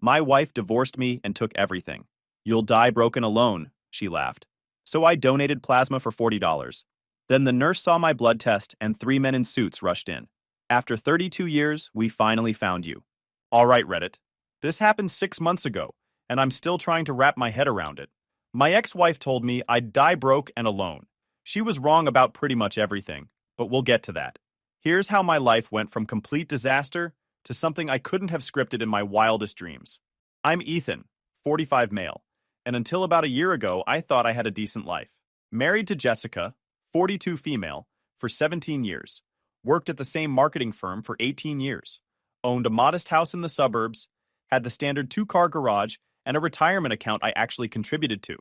My wife divorced me and took everything. You'll die broke and alone, she laughed. So I donated plasma for $40. Then the nurse saw my blood test and three men in suits rushed in. After 32 years, we finally found you. All right, Reddit. This happened 6 months ago, and I'm still trying to wrap my head around it. My ex-wife told me I'd die broke and alone. She was wrong about pretty much everything, but we'll get to that. Here's how my life went from complete disaster to something I couldn't have scripted in my wildest dreams. I'm Ethan, 45 male, and until about a year ago, I thought I had a decent life. Married to Jessica, 42 female, for 17 years. Worked at the same marketing firm for 18 years. Owned a modest house in the suburbs, had the standard two-car garage, and a retirement account I actually contributed to.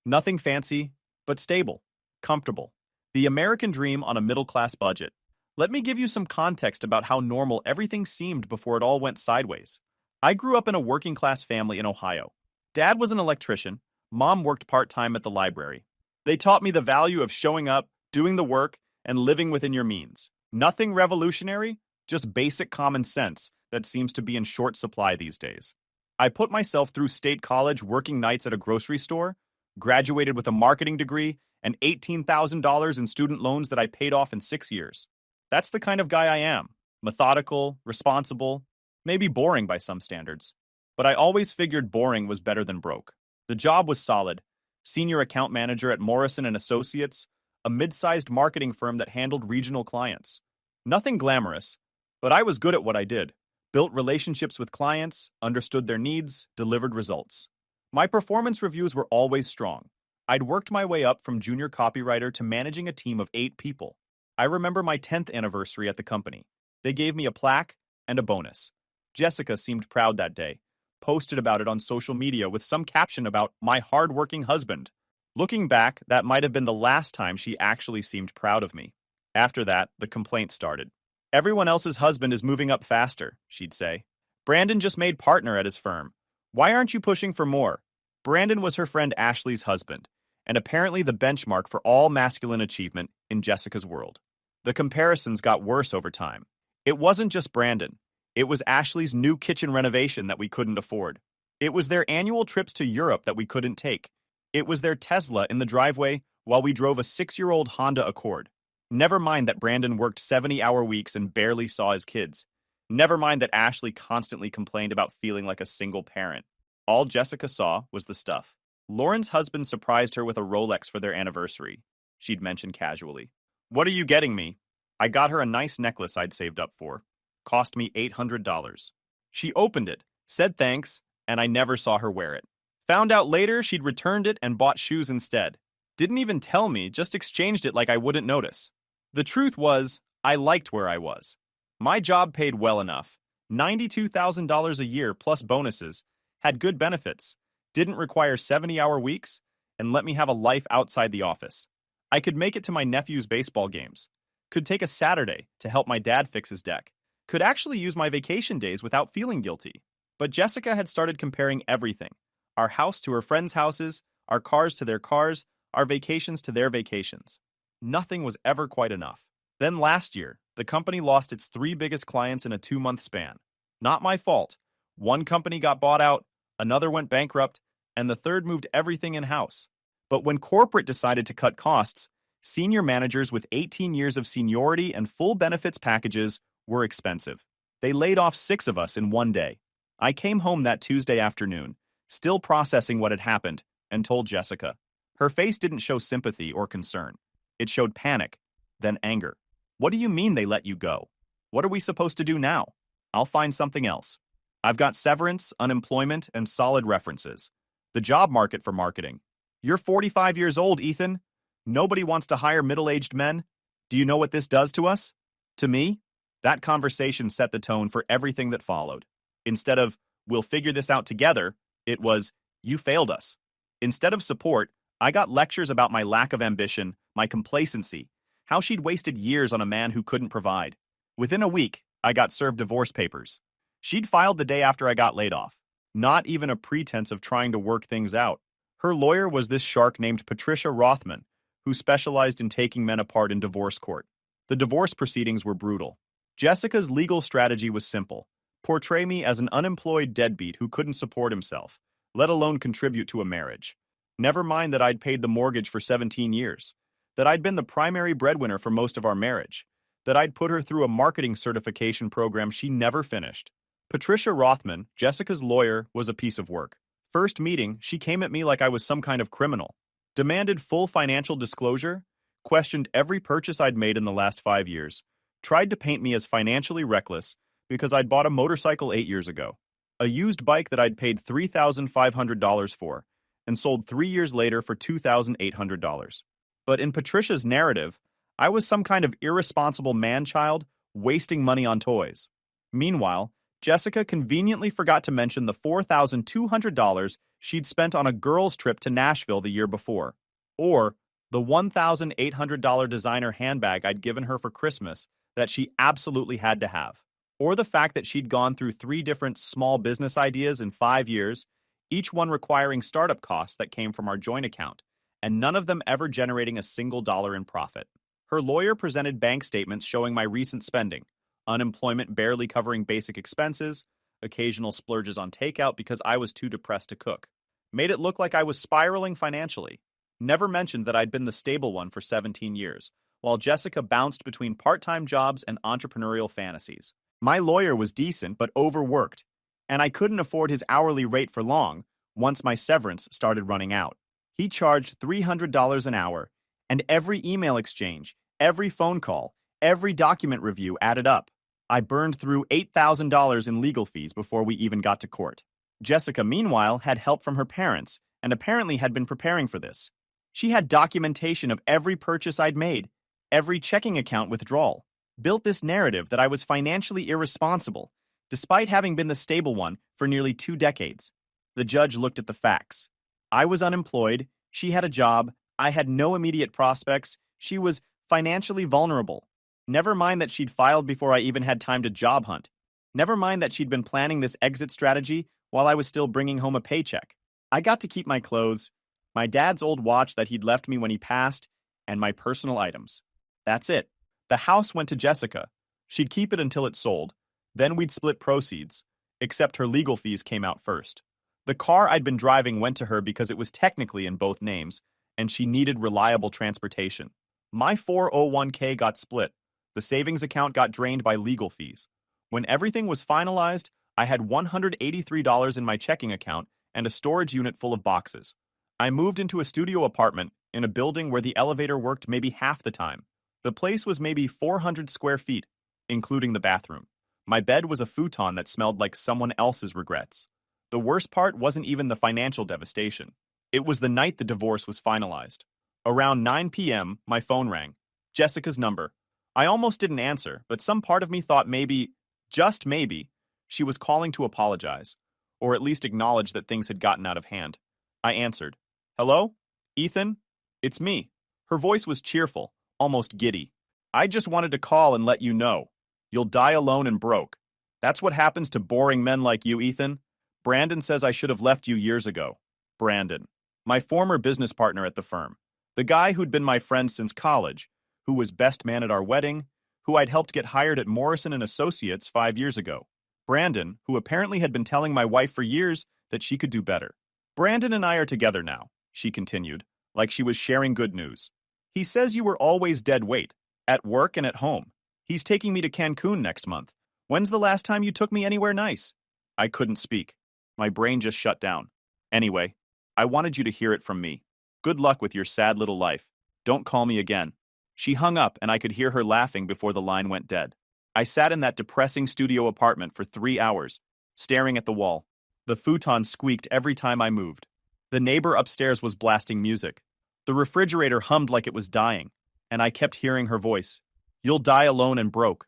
Nothing fancy, but stable, comfortable. The American dream on a middle-class budget. Let me give you some context about how normal everything seemed before it all went sideways. I grew up in a working-class family in Ohio. Dad was an electrician, Mom worked part-time at the library. They taught me the value of showing up, doing the work, and living within your means. Nothing revolutionary, just basic common sense that seems to be in short supply these days. I put myself through state college working nights at a grocery store, graduated with a marketing degree, and $18,000 in student loans that I paid off in 6 years. That's the kind of guy I am. Methodical, responsible, maybe boring by some standards. But I always figured boring was better than broke. The job was solid. Senior account manager at Morrison & Associates, a mid-sized marketing firm that handled regional clients. Nothing glamorous, but I was good at what I did. Built relationships with clients, understood their needs, delivered results. My performance reviews were always strong. I'd worked my way up from junior copywriter to managing a team of 8 people. I remember my 10th anniversary at the company. They gave me a plaque and a bonus. Jessica seemed proud that day, posted about it on social media with some caption about my hard-working husband. Looking back, that might have been the last time she actually seemed proud of me. After that, the complaints started. Everyone else's husband is moving up faster, she'd say. Brandon just made partner at his firm. Why aren't you pushing for more? Brandon was her friend Ashley's husband, and apparently the benchmark for all masculine achievement in Jessica's world. The comparisons got worse over time. It wasn't just Brandon. It was Ashley's new kitchen renovation that we couldn't afford. It was their annual trips to Europe that we couldn't take. It was their Tesla in the driveway while we drove a 6-year-old Honda Accord. Never mind that Brandon worked 70-hour weeks and barely saw his kids. Never mind that Ashley constantly complained about feeling like a single parent. All Jessica saw was the stuff. Lauren's husband surprised her with a Rolex for their anniversary, she'd mentioned casually. What are you getting me? I got her a nice necklace I'd saved up for. Cost me $800. She opened it, said thanks, and I never saw her wear it. Found out later she'd returned it and bought shoes instead. Didn't even tell me, just exchanged it like I wouldn't notice. The truth was, I liked where I was. My job paid well enough. $92,000 a year plus bonuses, had good benefits, didn't require 70-hour weeks, and let me have a life outside the office. I could make it to my nephew's baseball games. Could take a Saturday to help my dad fix his deck. Could actually use my vacation days without feeling guilty. But Jessica had started comparing everything. Our house to her friends' houses, our cars to their cars, our vacations to their vacations. Nothing was ever quite enough. Then last year, the company lost its 3 biggest clients in a 2-month span. Not my fault. One company got bought out, another went bankrupt, and the third moved everything in-house. But when corporate decided to cut costs, senior managers with 18 years of seniority and full benefits packages were expensive. They laid off 6 of us in one day. I came home that Tuesday afternoon, still processing what had happened, and told Jessica. Her face didn't show sympathy or concern. It showed panic, then anger. What do you mean they let you go? What are we supposed to do now? I'll find something else. I've got severance, unemployment, and solid references. The job market for marketing. You're 45 years old, Ethan. Nobody wants to hire middle-aged men. Do you know what this does to us? To me? That conversation set the tone for everything that followed. Instead of, we'll figure this out together, it was, you failed us. Instead of support, I got lectures about my lack of ambition, my complacency, how she'd wasted years on a man who couldn't provide. Within a week, I got served divorce papers. She'd filed the day after I got laid off. Not even a pretense of trying to work things out. Her lawyer was this shark named Patricia Rothman, who specialized in taking men apart in divorce court. The divorce proceedings were brutal. Jessica's legal strategy was simple. portray me as an unemployed deadbeat who couldn't support himself, let alone contribute to a marriage. Never mind that I'd paid the mortgage for 17 years, that I'd been the primary breadwinner for most of our marriage, that I'd put her through a marketing certification program she never finished. Patricia Rothman, Jessica's lawyer, was a piece of work. First meeting, she came at me like I was some kind of criminal, demanded full financial disclosure, questioned every purchase I'd made in the last 5 years, tried to paint me as financially reckless because I'd bought a motorcycle 8 years ago, a used bike that I'd paid $3,500 for, and sold 3 years later for $2,800. But in Patricia's narrative, I was some kind of irresponsible man-child wasting money on toys. Meanwhile, Jessica conveniently forgot to mention the $4,200 she'd spent on a girls' trip to Nashville the year before, or the $1,800 designer handbag I'd given her for Christmas that she absolutely had to have, or the fact that she'd gone through 3 different small business ideas in 5 years, each one requiring startup costs that came from our joint account, and none of them ever generating a single dollar in profit. Her lawyer presented bank statements showing my recent spending, unemployment barely covering basic expenses, occasional splurges on takeout because I was too depressed to cook. Made it look like I was spiraling financially. Never mentioned that I'd been the stable one for 17 years, while Jessica bounced between part-time jobs and entrepreneurial fantasies. My lawyer was decent but overworked, and I couldn't afford his hourly rate for long once my severance started running out. He charged $300 an hour, and every email exchange, every phone call, every document review added up. I burned through $8,000 in legal fees before we even got to court. Jessica, meanwhile, had help from her parents and apparently had been preparing for this. She had documentation of every purchase I'd made, every checking account withdrawal, built this narrative that I was financially irresponsible, despite having been the stable one for nearly 2 decades. The judge looked at the facts. I was unemployed, she had a job, I had no immediate prospects, she was financially vulnerable. Never mind that she'd filed before I even had time to job hunt. Never mind that she'd been planning this exit strategy while I was still bringing home a paycheck. I got to keep my clothes, my dad's old watch that he'd left me when he passed, and my personal items. That's it. The house went to Jessica. She'd keep it until it sold. Then we'd split proceeds, except her legal fees came out first. The car I'd been driving went to her because it was technically in both names, and she needed reliable transportation. My 401k got split. The savings account got drained by legal fees. When everything was finalized, I had $183 in my checking account and a storage unit full of boxes. I moved into a studio apartment in a building where the elevator worked maybe half the time. The place was maybe 400 square feet, including the bathroom. My bed was a futon that smelled like someone else's regrets. The worst part wasn't even the financial devastation. It was the night the divorce was finalized. Around 9 p.m., my phone rang. Jessica's number. I almost didn't answer, but some part of me thought maybe, just maybe, she was calling to apologize, or at least acknowledge that things had gotten out of hand. I answered. Hello? Ethan? It's me. Her voice was cheerful, almost giddy. I just wanted to call and let you know. You'll die alone and broke. That's what happens to boring men like you, Ethan. Brandon says I should have left you years ago. Brandon. My former business partner at the firm. The guy who'd been my friend since college, who was best man at our wedding, who I'd helped get hired at Morrison & Associates 5 years ago. Brandon, who apparently had been telling my wife for years that she could do better. Brandon and I are together now, she continued, like she was sharing good news. He says you were always dead weight, at work and at home. He's taking me to Cancun next month. When's the last time you took me anywhere nice? I couldn't speak. My brain just shut down. Anyway, I wanted you to hear it from me. Good luck with your sad little life. Don't call me again. She hung up and I could hear her laughing before the line went dead. I sat in that depressing studio apartment for 3 hours, staring at the wall. The futon squeaked every time I moved. The neighbor upstairs was blasting music. The refrigerator hummed like it was dying, and I kept hearing her voice. You'll die alone and broke.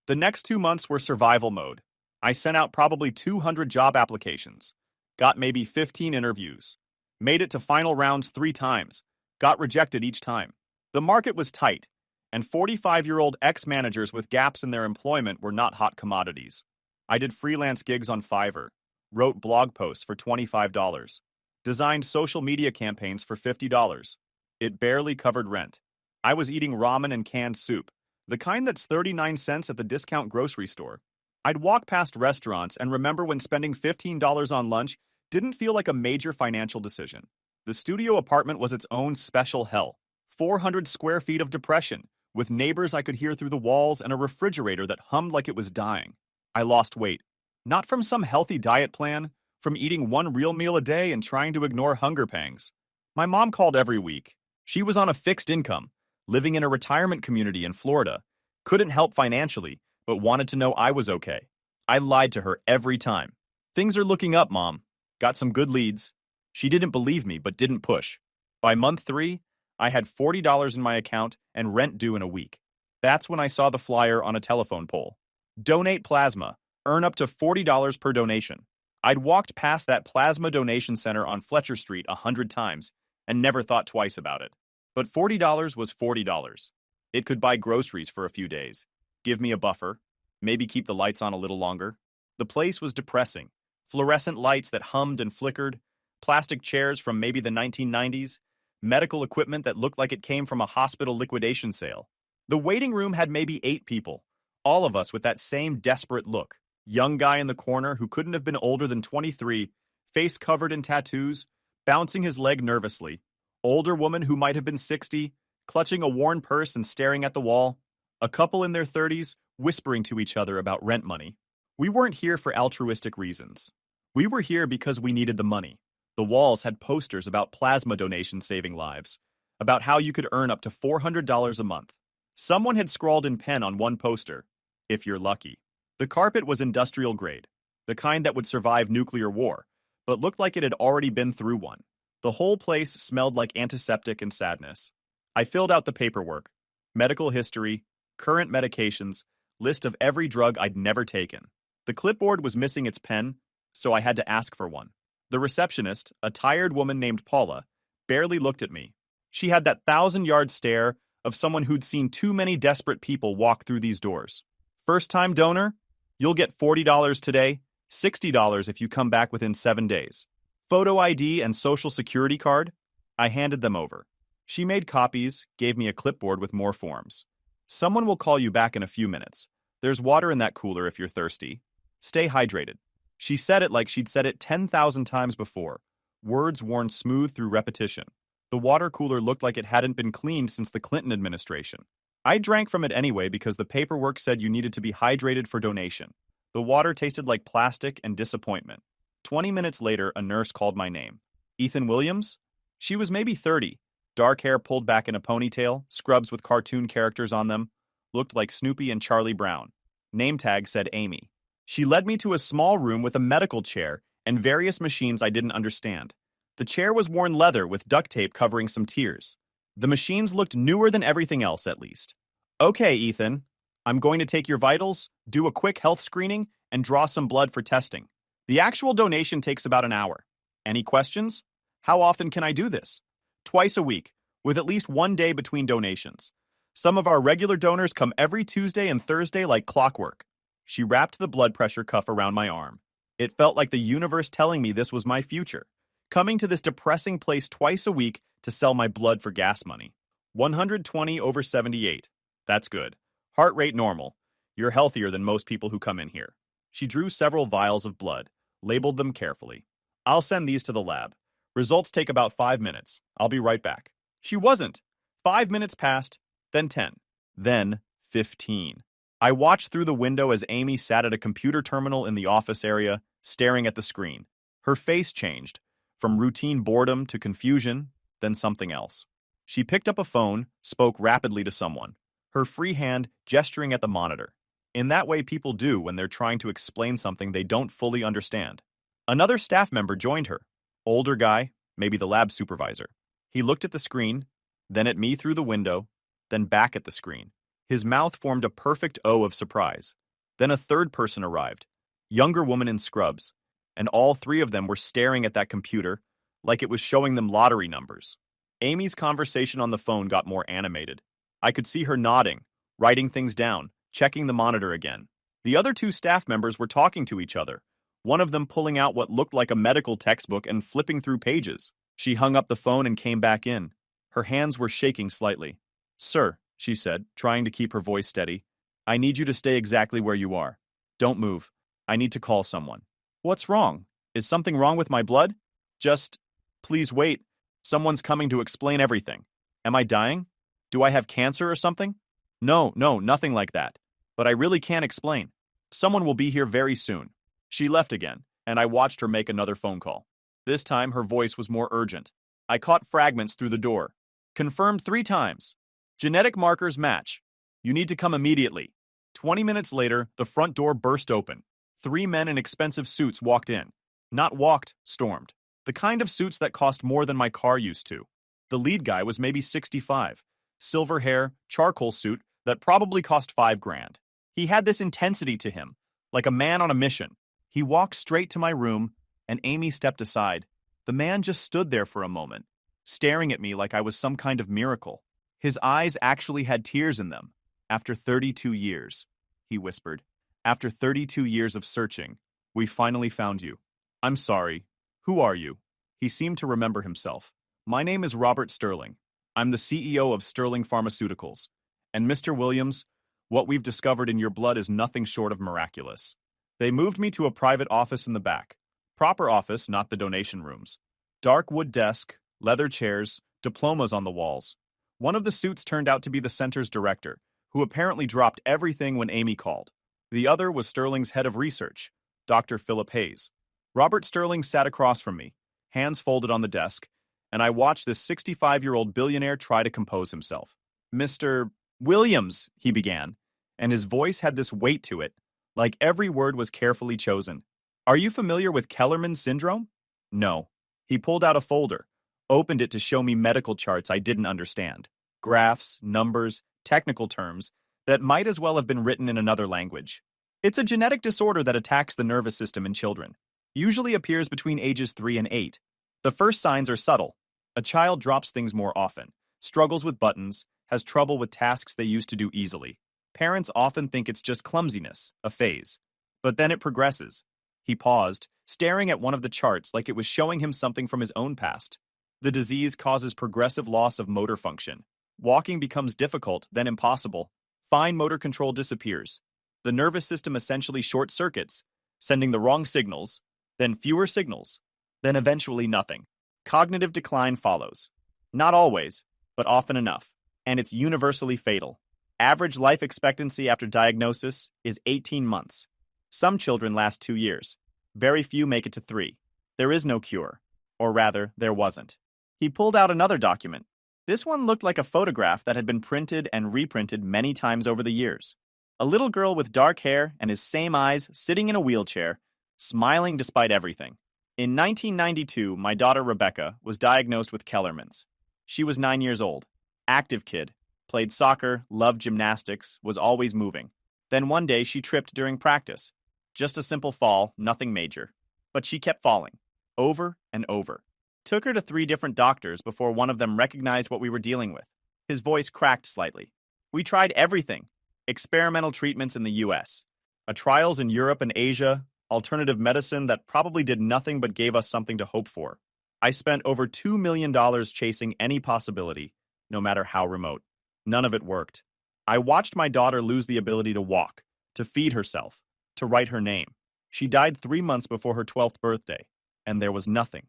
The next 2 months were survival mode. I sent out probably 200 job applications, got maybe 15 interviews, made it to final rounds 3 times, got rejected each time. The market was tight, and 45-year-old ex-managers with gaps in their employment were not hot commodities. I did freelance gigs on Fiverr, wrote blog posts for $25, designed social media campaigns for $50. It barely covered rent. I was eating ramen and canned soup, the kind that's 39 cents at the discount grocery store. I'd walk past restaurants and remember when spending $15 on lunch didn't feel like a major financial decision. The studio apartment was its own special hell. 400 square feet of depression, with neighbors I could hear through the walls and a refrigerator that hummed like it was dying. I lost weight. Not from some healthy diet plan, from eating one real meal a day and trying to ignore hunger pangs. My mom called every week. She was on a fixed income, living in a retirement community in Florida, couldn't help financially, but wanted to know I was okay. I lied to her every time. Things are looking up, Mom. Got some good leads. She didn't believe me, but didn't push. By month 3, I had $40 in my account and rent due in a week. That's when I saw the flyer on a telephone pole. Donate plasma. Earn up to $40 per donation. I'd walked past that plasma donation center on Fletcher Street 100 times and never thought twice about it. But $40 was $40. It could buy groceries for a few days, give me a buffer, maybe keep the lights on a little longer. The place was depressing. Fluorescent lights that hummed and flickered, plastic chairs from maybe the 1990s, medical equipment that looked like it came from a hospital liquidation sale. The waiting room had maybe 8 people, all of us with that same desperate look. Young guy in the corner who couldn't have been older than 23, face covered in tattoos, bouncing his leg nervously. Older woman who might have been 60, clutching a worn purse and staring at the wall. A couple in their 30s, whispering to each other about rent money. We weren't here for altruistic reasons. We were here because we needed the money. The walls had posters about plasma donation saving lives, about how you could earn up to $400 a month. Someone had scrawled in pen on one poster, "If you're lucky." The carpet was industrial grade, the kind that would survive nuclear war, but looked like it had already been through one. The whole place smelled like antiseptic and sadness. I filled out the paperwork, medical history, current medications, list of every drug I'd never taken. The clipboard was missing its pen, so I had to ask for one. The receptionist, a tired woman named Paula, barely looked at me. She had that 1,000-yard stare of someone who'd seen too many desperate people walk through these doors. First-time donor? You'll get $40 today, $60 if you come back within 7 days. Photo ID and social security card? I handed them over. She made copies, gave me a clipboard with more forms. Someone will call you back in a few minutes. There's water in that cooler if you're thirsty. Stay hydrated. She said it like she'd said it 10,000 times before, words worn smooth through repetition. The water cooler looked like it hadn't been cleaned since the Clinton administration. I drank from it anyway because the paperwork said you needed to be hydrated for donation. The water tasted like plastic and disappointment. 20 minutes later, a nurse called my name. Ethan Williams? She was maybe 30. Dark hair pulled back in a ponytail, scrubs with cartoon characters on them. Looked like Snoopy and Charlie Brown. Name tag said Amy. She led me to a small room with a medical chair and various machines I didn't understand. The chair was worn leather with duct tape covering some tears. The machines looked newer than everything else, at least. Okay, Ethan. I'm going to take your vitals, do a quick health screening, and draw some blood for testing. The actual donation takes about an hour. Any questions? How often can I do this? Twice a week, with at least 1 day between donations. Some of our regular donors come every Tuesday and Thursday like clockwork. She wrapped the blood pressure cuff around my arm. It felt like the universe telling me this was my future. Coming to this depressing place twice a week to sell my blood for gas money. 120/78. That's good. Heart rate normal. You're healthier than most people who come in here. She drew several vials of blood, labeled them carefully. I'll send these to the lab. Results take about 5 minutes. I'll be right back. She wasn't. 5 minutes passed, then 10, then 15. I watched through the window as Amy sat at a computer terminal in the office area, staring at the screen. Her face changed, from routine boredom to confusion, then something else. She picked up a phone, spoke rapidly to someone, her free hand gesturing at the monitor. In that way people do when they're trying to explain something they don't fully understand. Another staff member joined her. Older guy, maybe the lab supervisor. He looked at the screen, then at me through the window, then back at the screen. His mouth formed a perfect O of surprise. Then a third person arrived, younger woman in scrubs, and all 3 of them were staring at that computer like it was showing them lottery numbers. Amy's conversation on the phone got more animated. I could see her nodding, writing things down, checking the monitor again. The other 2 staff members were talking to each other, one of them pulling out what looked like a medical textbook and flipping through pages. She hung up the phone and came back in. Her hands were shaking slightly. "Sir," she said, trying to keep her voice steady, "I need you to stay exactly where you are. Don't move. I need to call someone. What's wrong? Is something wrong with my blood? Just, please wait. Someone's coming to explain everything. Am I dying? Do I have cancer or something? No, nothing like that. But I really can't explain. Someone will be here very soon. She left again, and I watched her make another phone call. This time, her voice was more urgent. I caught fragments through the door. Confirmed 3 times. Genetic markers match. You need to come immediately. 20 minutes later, the front door burst open. 3 men in expensive suits walked in. Not walked, stormed. The kind of suits that cost more than my car used to. The lead guy was maybe 65. Silver hair, charcoal suit that probably cost $5,000. He had this intensity to him, like a man on a mission. He walked straight to my room, and Amy stepped aside. The man just stood there for a moment, staring at me like I was some kind of miracle. His eyes actually had tears in them. After 32 years, he whispered. After 32 years of searching, we finally found you. I'm sorry. Who are you? He seemed to remember himself. My name is Robert Sterling. I'm the CEO of Sterling Pharmaceuticals. And Mr. Williams, what we've discovered in your blood is nothing short of miraculous. They moved me to a private office in the back. Proper office, not the donation rooms. Dark wood desk, leather chairs, diplomas on the walls. One of the suits turned out to be the center's director, who apparently dropped everything when Amy called. The other was Sterling's head of research, Dr. Philip Hayes. Robert Sterling sat across from me, hands folded on the desk, and I watched this 65-year-old billionaire try to compose himself. Mr. Williams, he began, and his voice had this weight to it, like every word was carefully chosen. Are you familiar with Kellerman syndrome? No. He pulled out a folder, opened it to show me medical charts I didn't understand. Graphs, numbers, technical terms that might as well have been written in another language. It's a genetic disorder that attacks the nervous system in children. Usually appears between ages 3 and 8. The first signs are subtle. A child drops things more often, struggles with buttons, has trouble with tasks they used to do easily. Parents often think it's just clumsiness, a phase. But then it progresses. He paused, staring at one of the charts like it was showing him something from his own past. The disease causes progressive loss of motor function. Walking becomes difficult, then impossible. Fine motor control disappears. The nervous system essentially short-circuits, sending the wrong signals, then fewer signals, then eventually nothing. Cognitive decline follows. Not always, but often enough. And it's universally fatal. Average life expectancy after diagnosis is 18 months. Some children last 2 years. Very few make it to 3. There is no cure. Or rather, there wasn't. He pulled out another document. This one looked like a photograph that had been printed and reprinted many times over the years. A little girl with dark hair and his same eyes sitting in a wheelchair, smiling despite everything. In 1992, my daughter Rebecca was diagnosed with Kellerman's. She was 9 years old. Active kid. Played soccer, loved gymnastics, was always moving. Then one day she tripped during practice. Just a simple fall, nothing major. But she kept falling. Over and over. Took her to 3 different doctors before one of them recognized what we were dealing with. His voice cracked slightly. We tried everything. Experimental treatments in the US. Trials in Europe and Asia. Alternative medicine that probably did nothing but gave us something to hope for. I spent over $2 million chasing any possibility, no matter how remote. None of it worked. I watched my daughter lose the ability to walk, to feed herself, to write her name. She died 3 months before her 12th birthday, and there was nothing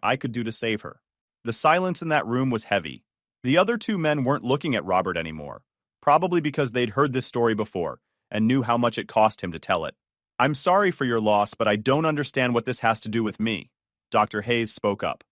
I could do to save her. The silence in that room was heavy. The other 2 men weren't looking at Robert anymore, probably because they'd heard this story before and knew how much it cost him to tell it. I'm sorry for your loss, but I don't understand what this has to do with me. Dr. Hayes spoke up.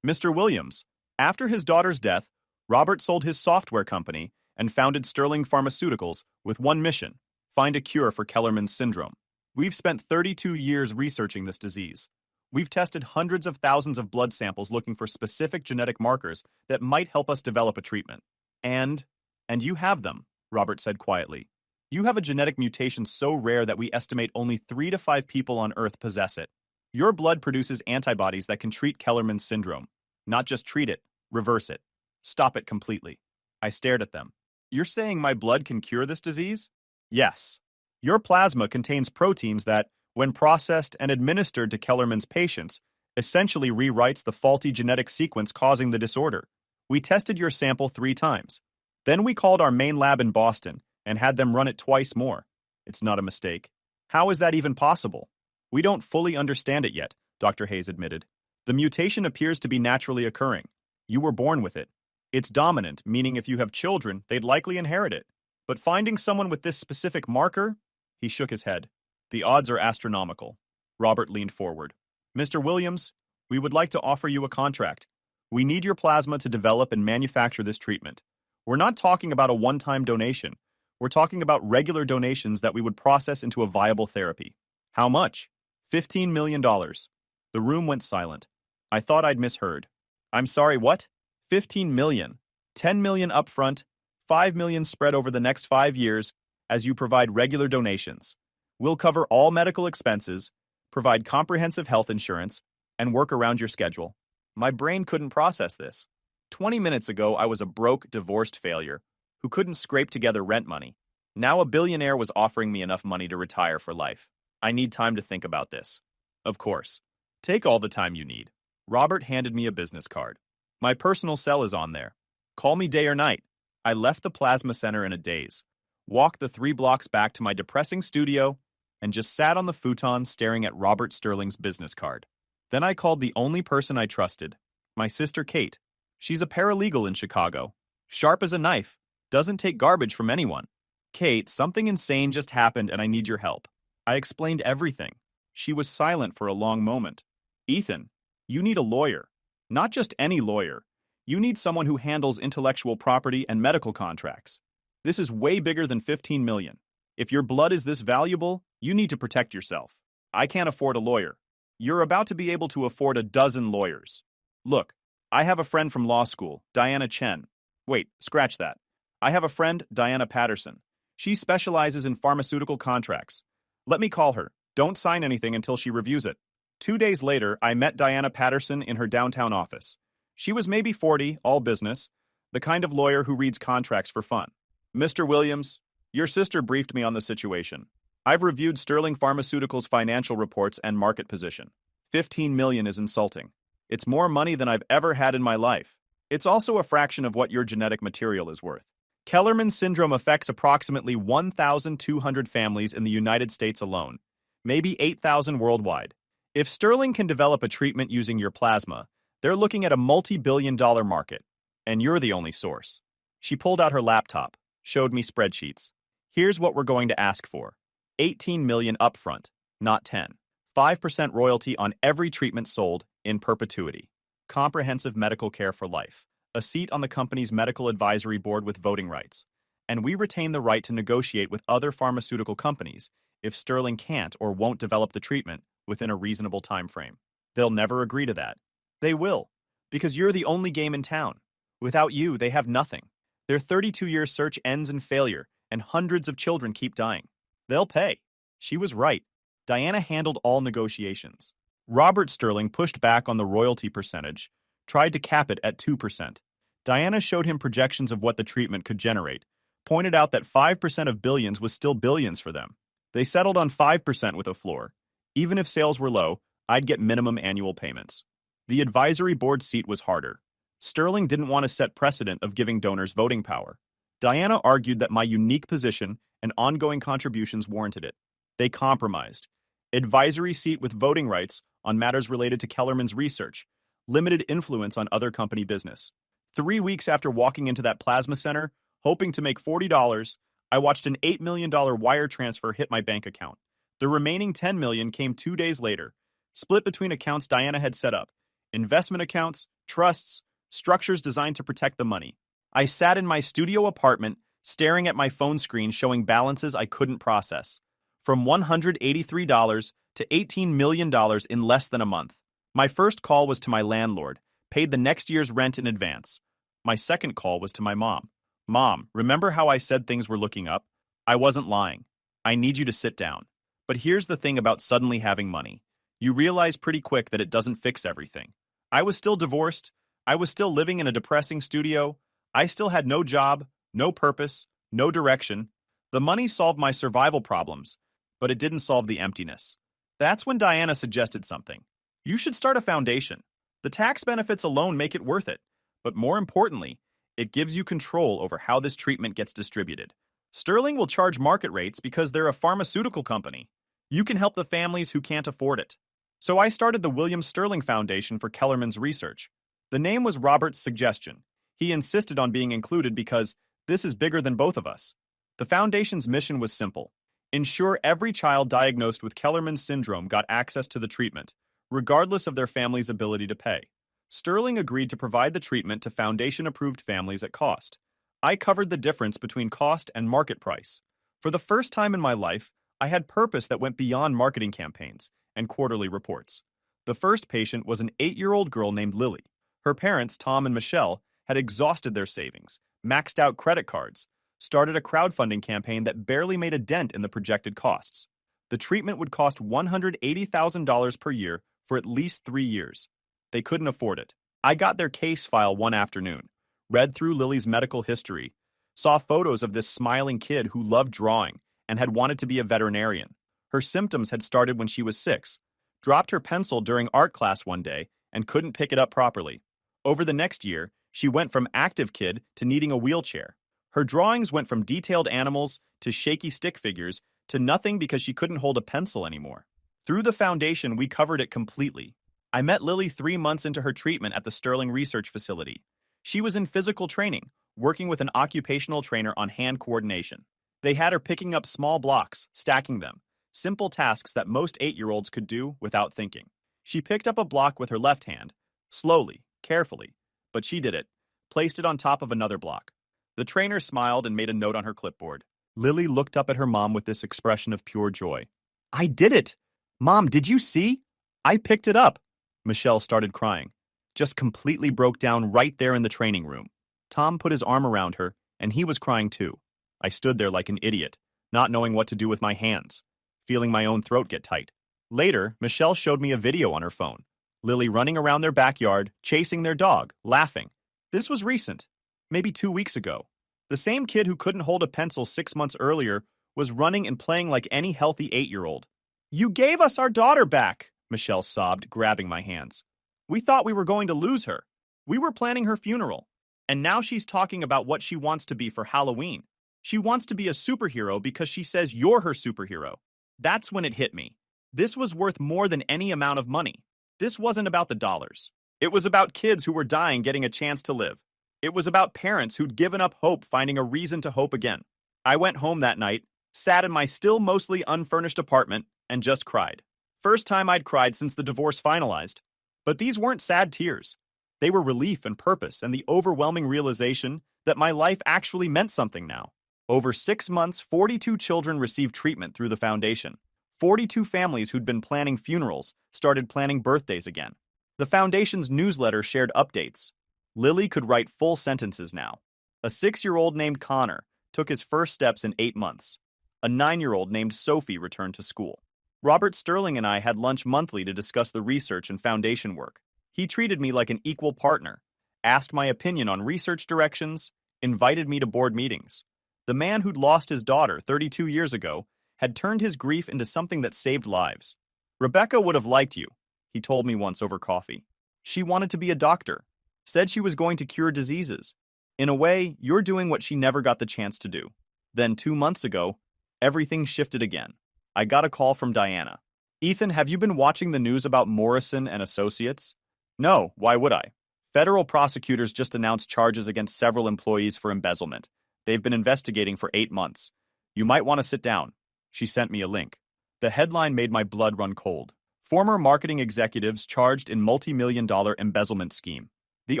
Mr. Williams, after his daughter's death, Robert sold his software company and founded Sterling Pharmaceuticals with one mission: find a cure for Kellerman's syndrome. We've spent 32 years researching this disease. We've tested hundreds of thousands of blood samples looking for specific genetic markers that might help us develop a treatment. And you have them, Robert said quietly. You have a genetic mutation so rare that we estimate only 3 to 5 people on Earth possess it. Your blood produces antibodies that can treat Kellerman's syndrome. Not just treat it, reverse it. Stop it completely. I stared at them. You're saying my blood can cure this disease? Yes. Your plasma contains proteins that, when processed and administered to Kellerman's patients, essentially rewrites the faulty genetic sequence causing the disorder. We tested your sample 3 times. Then we called our main lab in Boston and had them run it twice more. It's not a mistake. How is that even possible? We don't fully understand it yet, Dr. Hayes admitted. The mutation appears to be naturally occurring. You were born with it. It's dominant, meaning if you have children, they'd likely inherit it. But finding someone with this specific marker? He shook his head. The odds are astronomical. Robert leaned forward. Mr. Williams, we would like to offer you a contract. We need your plasma to develop and manufacture this treatment. We're not talking about a one-time donation. We're talking about regular donations that we would process into a viable therapy. How much? $15 million. The room went silent. I thought I'd misheard. I'm sorry, what? 15 million. 10 million upfront, 5 million spread over the next 5 years as you provide regular donations. We'll cover all medical expenses, provide comprehensive health insurance, and work around your schedule. My brain couldn't process this. 20 minutes ago, I was a broke, divorced failure who couldn't scrape together rent money. Now a billionaire was offering me enough money to retire for life. I need time to think about this. Of course. Take all the time you need. Robert handed me a business card. My personal cell is on there. Call me day or night. I left the plasma center in a daze, walked the 3 blocks back to my depressing studio, and just sat on the futon staring at Robert Sterling's business card. Then I called the only person I trusted, my sister Kate. She's a paralegal in Chicago. Sharp as a knife. Doesn't take garbage from anyone. Kate, something insane just happened and I need your help. I explained everything. She was silent for a long moment. Ethan, you need a lawyer. Not just any lawyer. You need someone who handles intellectual property and medical contracts. This is way bigger than 15 million. If your blood is this valuable, you need to protect yourself. I can't afford a lawyer. You're about to be able to afford a dozen lawyers. Look, I have a friend from law school, Diana Chen. Wait, scratch that. I have a friend, Diana Patterson. She specializes in pharmaceutical contracts. Let me call her. Don't sign anything until she reviews it. 2 days later, I met Diana Patterson in her downtown office. She was maybe 40, all business, the kind of lawyer who reads contracts for fun. Mr. Williams, your sister briefed me on the situation. I've reviewed Sterling Pharmaceuticals' financial reports and market position. 15 million is insulting. It's more money than I've ever had in my life. It's also a fraction of what your genetic material is worth. Kellerman syndrome affects approximately 1,200 families in the United States alone, maybe 8,000 worldwide. If Sterling can develop a treatment using your plasma, they're looking at a multi-billion-dollar market, and you're the only source. She pulled out her laptop, showed me spreadsheets. Here's what we're going to ask for. 18 million upfront, not 10. 5% royalty on every treatment sold in perpetuity. Comprehensive medical care for life. A seat on the company's medical advisory board with voting rights. And we retain the right to negotiate with other pharmaceutical companies if Sterling can't or won't develop the treatment within a reasonable time frame. They'll never agree to that. They will, because you're the only game in town. Without you, they have nothing. Their 32-year search ends in failure, and hundreds of children keep dying. They'll pay. She was right. Diana handled all negotiations. Robert Sterling pushed back on the royalty percentage, tried to cap it at 2%. Diana showed him projections of what the treatment could generate, pointed out that 5% of billions was still billions for them. They settled on 5% with a floor. Even if sales were low, I'd get minimum annual payments. The advisory board seat was harder. Sterling didn't want to set precedent of giving donors voting power. Diana argued that my unique position and ongoing contributions warranted it. They compromised. Advisory seat with voting rights on matters related to Kellerman's research, limited influence on other company business. 3 weeks after walking into that plasma center, hoping to make $40, I watched an $8 million wire transfer hit my bank account. The remaining $10 million came 2 days later, split between accounts Diana had set up, investment accounts, trusts, structures designed to protect the money. I sat in my studio apartment, staring at my phone screen showing balances I couldn't process. From $183 to $18 million in less than a month. My first call was to my landlord, paid the next year's rent in advance. My second call was to my mom. Mom, remember how I said things were looking up? I wasn't lying. I need you to sit down. But here's the thing about suddenly having money. You realize pretty quick that it doesn't fix everything. I was still divorced. I was still living in a depressing studio. I still had no job, no purpose, no direction. The money solved my survival problems, but it didn't solve the emptiness. That's when Diana suggested something. You should start a foundation. The tax benefits alone make it worth it. But more importantly, it gives you control over how this treatment gets distributed. Sterling will charge market rates because they're a pharmaceutical company. You can help the families who can't afford it. So I started the William Sterling Foundation for Kellerman's research. The name was Robert's suggestion. He insisted on being included because this is bigger than both of us. The foundation's mission was simple: ensure every child diagnosed with Kellerman's syndrome got access to the treatment, regardless of their family's ability to pay. Sterling agreed to provide the treatment to foundation-approved families at cost. I covered the difference between cost and market price. For the first time in my life, I had purpose that went beyond marketing campaigns and quarterly reports. The first patient was an 8-year-old girl named Lily. Her parents, Tom and Michelle, had exhausted their savings, maxed out credit cards, started a crowdfunding campaign that barely made a dent in the projected costs. The treatment would cost $180,000 per year for at least 3 years. They couldn't afford it. I got their case file one afternoon, read through Lily's medical history, saw photos of this smiling kid who loved drawing and had wanted to be a veterinarian. Her symptoms had started when she was 6, dropped her pencil during art class one day, and couldn't pick it up properly. Over the next year, she went from active kid to needing a wheelchair. Her drawings went from detailed animals to shaky stick figures to nothing because she couldn't hold a pencil anymore. Through the foundation, we covered it completely. I met Lily 3 months into her treatment at the Sterling Research Facility. She was in physical training, working with an occupational trainer on hand coordination. They had her picking up small blocks, stacking them, simple tasks that most 8-year-olds could do without thinking. She picked up a block with her left hand, slowly, carefully, but she did it, placed it on top of another block. The trainer smiled and made a note on her clipboard. Lily looked up at her mom with this expression of pure joy. "I did it! Mom, did you see? I picked it up!" Michelle started crying, just completely broke down right there in the training room. Tom put his arm around her, and he was crying too. I stood there like an idiot, not knowing what to do with my hands, feeling my own throat get tight. Later, Michelle showed me a video on her phone. Lily running around their backyard, chasing their dog, laughing. This was recent, maybe 2 weeks ago. The same kid who couldn't hold a pencil 6 months earlier was running and playing like any healthy 8-year-old. "You gave us our daughter back," Michelle sobbed, grabbing my hands. "We thought we were going to lose her. We were planning her funeral. And now she's talking about what she wants to be for Halloween. She wants to be a superhero because she says you're her superhero." That's when it hit me. This was worth more than any amount of money. This wasn't about the dollars. It was about kids who were dying getting a chance to live. It was about parents who'd given up hope finding a reason to hope again. I went home that night, sat in my still mostly unfurnished apartment, and just cried. First time I'd cried since the divorce finalized. But these weren't sad tears. They were relief and purpose and the overwhelming realization that my life actually meant something now. Over 6 months, 42 children received treatment through the foundation. 42 families who'd been planning funerals started planning birthdays again. The foundation's newsletter shared updates. Lily could write full sentences now. A 6-year-old named Connor took his first steps in 8 months. A 9-year-old named Sophie returned to school. Robert Sterling and I had lunch monthly to discuss the research and foundation work. He treated me like an equal partner, asked my opinion on research directions, invited me to board meetings. The man who'd lost his daughter 32 years ago had turned his grief into something that saved lives. "Rebecca would have liked you," he told me once over coffee. "She wanted to be a doctor, said she was going to cure diseases. In a way, you're doing what she never got the chance to do." Then 2 months ago, everything shifted again. I got a call from Diana. "Ethan, have you been watching the news about Morrison and Associates?" "No, why would I?" "Federal prosecutors just announced charges against several employees for embezzlement. They've been investigating for 8 months. You might want to sit down." She sent me a link. The headline made my blood run cold. Former marketing executives charged in multi-million-dollar embezzlement scheme. The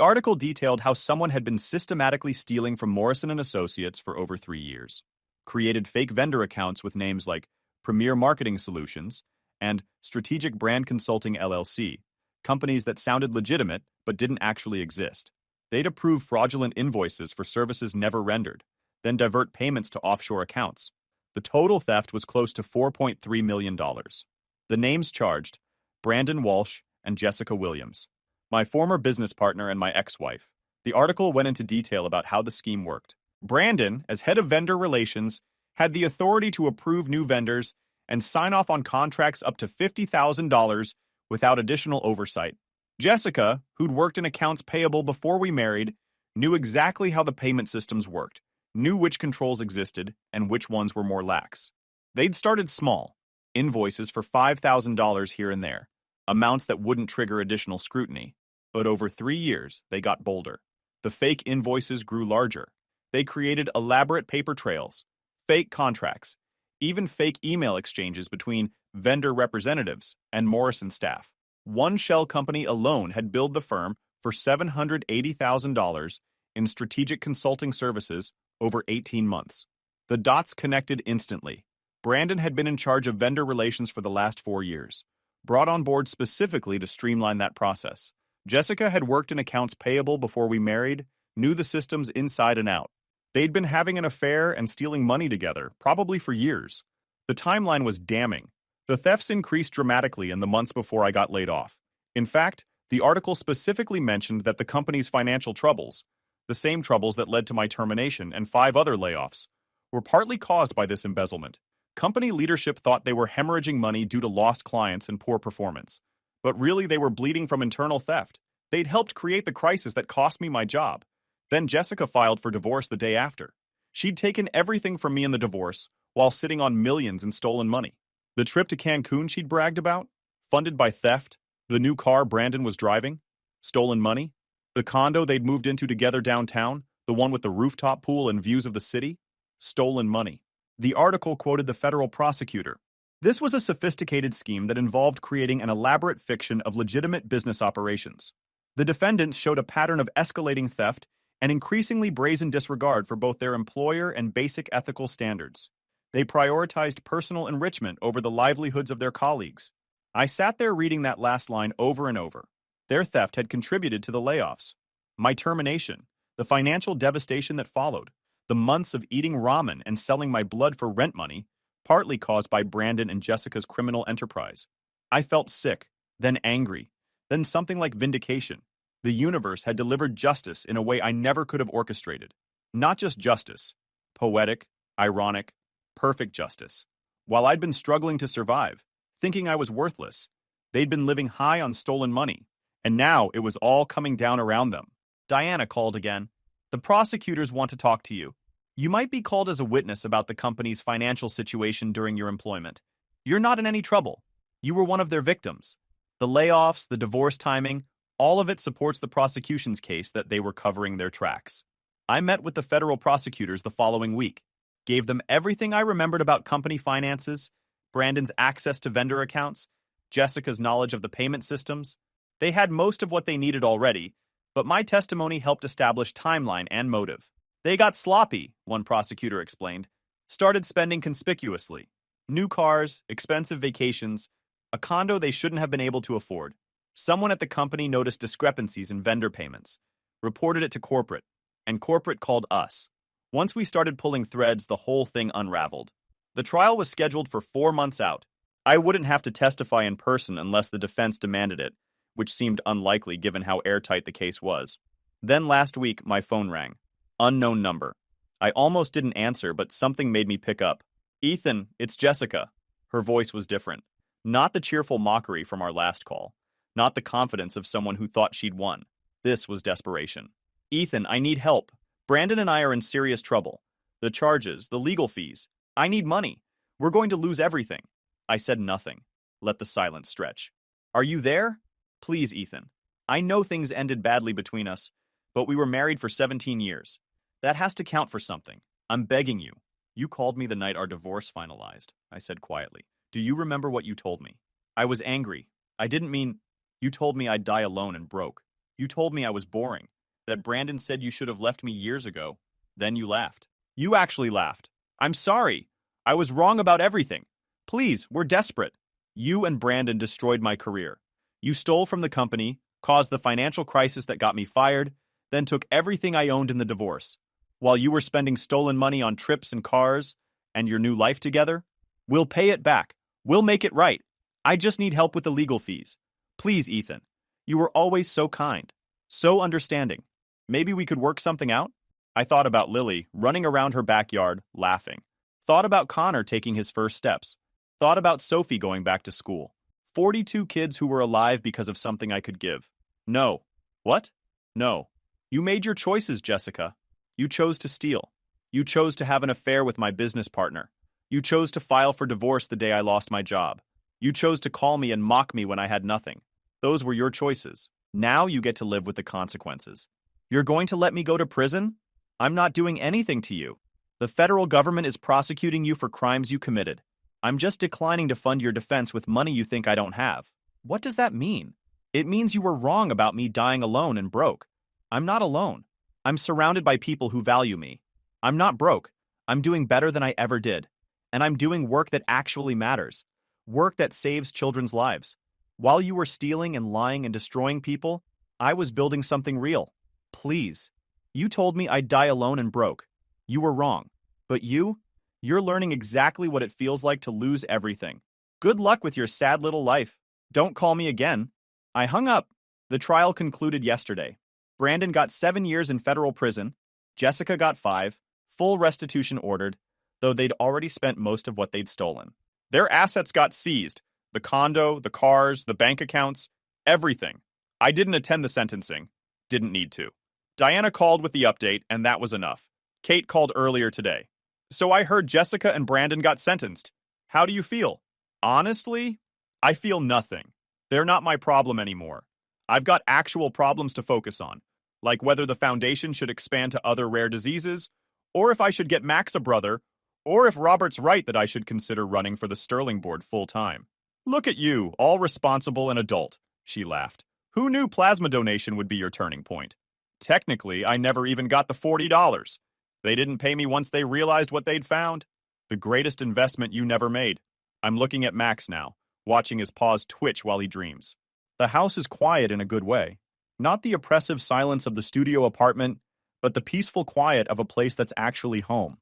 article detailed how someone had been systematically stealing from Morrison and Associates for over 3 years. Created fake vendor accounts with names like Premier Marketing Solutions and Strategic Brand Consulting LLC, companies that sounded legitimate but didn't actually exist. They'd approve fraudulent invoices for services never rendered, then divert payments to offshore accounts. The total theft was close to $4.3 million. The names charged: Brandon Walsh and Jessica Williams, my former business partner and my ex-wife. The article went into detail about how the scheme worked. Brandon, as head of vendor relations, had the authority to approve new vendors and sign off on contracts up to $50,000 without additional oversight. Jessica, who'd worked in accounts payable before we married, knew exactly how the payment systems worked, knew which controls existed and which ones were more lax. They'd started small, Invoices for $5,000 here and there, amounts that wouldn't trigger additional scrutiny. But over 3 years, they got bolder. The fake invoices grew larger. They created elaborate paper trails, fake contracts, even fake email exchanges between vendor representatives and Morrison staff. One shell company alone had billed the firm for $780,000 in strategic consulting services over 18 months. The dots connected instantly. Brandon had been in charge of vendor relations for the last 4 years, brought on board specifically to streamline that process. Jessica had worked in accounts payable before we married, knew the systems inside and out. They'd been having an affair and stealing money together, probably for years. The timeline was damning. The thefts increased dramatically in the months before I got laid off. In fact, the article specifically mentioned that the company's financial troubles, the same troubles that led to my termination and 5 other layoffs, were partly caused by this embezzlement. Company leadership thought they were hemorrhaging money due to lost clients and poor performance. But really they were bleeding from internal theft. They'd helped create the crisis that cost me my job. Then Jessica filed for divorce the day after. She'd taken everything from me in the divorce while sitting on millions in stolen money. The trip to Cancun she'd bragged about, funded by theft, the new car Brandon was driving, stolen money, the condo they'd moved into together downtown, the one with the rooftop pool and views of the city, stolen money. The article quoted the federal prosecutor. This was a sophisticated scheme that involved creating an elaborate fiction of legitimate business operations. The defendants showed a pattern of escalating theft and increasingly brazen disregard for both their employer and basic ethical standards. They prioritized personal enrichment over the livelihoods of their colleagues. I sat there reading that last line over and over. Their theft had contributed to the layoffs, my termination, the financial devastation that followed, the months of eating ramen and selling my blood for rent money, partly caused by Brandon and Jessica's criminal enterprise. I felt sick, then angry, then something like vindication. The universe had delivered justice in a way I never could have orchestrated. Not just justice, poetic, ironic, perfect justice. While I'd been struggling to survive, thinking I was worthless, they'd been living high on stolen money, and now it was all coming down around them. Diana called again. The prosecutors want to talk to you. You might be called as a witness about the company's financial situation during your employment. You're not in any trouble. You were one of their victims. The layoffs, the divorce timing, all of it supports the prosecution's case that they were covering their tracks. I met with the federal prosecutors the following week, gave them everything I remembered about company finances, Brandon's access to vendor accounts, Jessica's knowledge of the payment systems. They had most of what they needed already, but my testimony helped establish timeline and motive. They got sloppy, one prosecutor explained, started spending conspicuously. New cars, expensive vacations, a condo they shouldn't have been able to afford. Someone at the company noticed discrepancies in vendor payments, reported it to corporate, and corporate called us. Once we started pulling threads, the whole thing unraveled. The trial was scheduled for 4 months out. I wouldn't have to testify in person unless the defense demanded it, which seemed unlikely given how airtight the case was. Then last week, my phone rang. Unknown number. I almost didn't answer, but something made me pick up. Ethan, it's Jessica. Her voice was different. Not the cheerful mockery from our last call. Not the confidence of someone who thought she'd won. This was desperation. Ethan, I need help. Brandon and I are in serious trouble. The charges, the legal fees. I need money. We're going to lose everything. I said nothing. Let the silence stretch. Are you there? Please, Ethan. I know things ended badly between us, but we were married for 17 years. That has to count for something. I'm begging you. You called me the night our divorce finalized, I said quietly. Do you remember what you told me? I was angry. I didn't mean... You told me I'd die alone and broke. You told me I was boring. That Brandon said you should have left me years ago. Then you laughed. You actually laughed. I'm sorry. I was wrong about everything. Please, we're desperate. You and Brandon destroyed my career. You stole from the company, caused the financial crisis that got me fired, then took everything I owned in the divorce. While you were spending stolen money on trips and cars and your new life together, we'll pay it back. We'll make it right. I just need help with the legal fees. Please, Ethan. You were always so kind, so understanding. Maybe we could work something out? I thought about Lily running around her backyard, laughing. Thought about Connor taking his first steps. Thought about Sophie going back to school. 42 kids who were alive because of something I could give. No. What? No. You made your choices, Jessica. You chose to steal. You chose to have an affair with my business partner. You chose to file for divorce the day I lost my job. You chose to call me and mock me when I had nothing. Those were your choices. Now you get to live with the consequences. You're going to let me go to prison? I'm not doing anything to you. The federal government is prosecuting you for crimes you committed. I'm just declining to fund your defense with money you think I don't have. What does that mean? It means you were wrong about me dying alone and broke. I'm not alone. I'm surrounded by people who value me. I'm not broke. I'm doing better than I ever did. And I'm doing work that actually matters. Work that saves children's lives. While you were stealing and lying and destroying people, I was building something real. Please. You told me I'd die alone and broke. You were wrong. But you're learning exactly what it feels like to lose everything. Good luck with your sad little life. Don't call me again. I hung up. The trial concluded yesterday. Brandon got 7 years in federal prison. Jessica got 5. Full restitution ordered, though they'd already spent most of what they'd stolen. Their assets got seized. The condo, the cars, the bank accounts, everything. I didn't attend the sentencing. Didn't need to. Diana called with the update, and that was enough. Kate called earlier today. So I heard Jessica and Brandon got sentenced. How do you feel? Honestly, I feel nothing. They're not my problem anymore. I've got actual problems to focus on, like whether the foundation should expand to other rare diseases, or if I should get Max a brother, or if Robert's right that I should consider running for the Sterling board full-time. Look at you, all responsible and adult, she laughed. Who knew plasma donation would be your turning point? Technically, I never even got the $40. They didn't pay me once they realized what they'd found. The greatest investment you never made. I'm looking at Max now, watching his paws twitch while he dreams. The house is quiet in a good way. Not the oppressive silence of the studio apartment, but the peaceful quiet of a place that's actually home.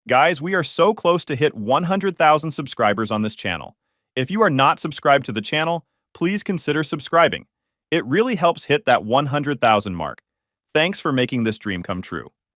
Guys, we are so close to hit 100,000 subscribers on this channel. If you are not subscribed to the channel, please consider subscribing. It really helps hit that 100,000 mark. Thanks for making this dream come true.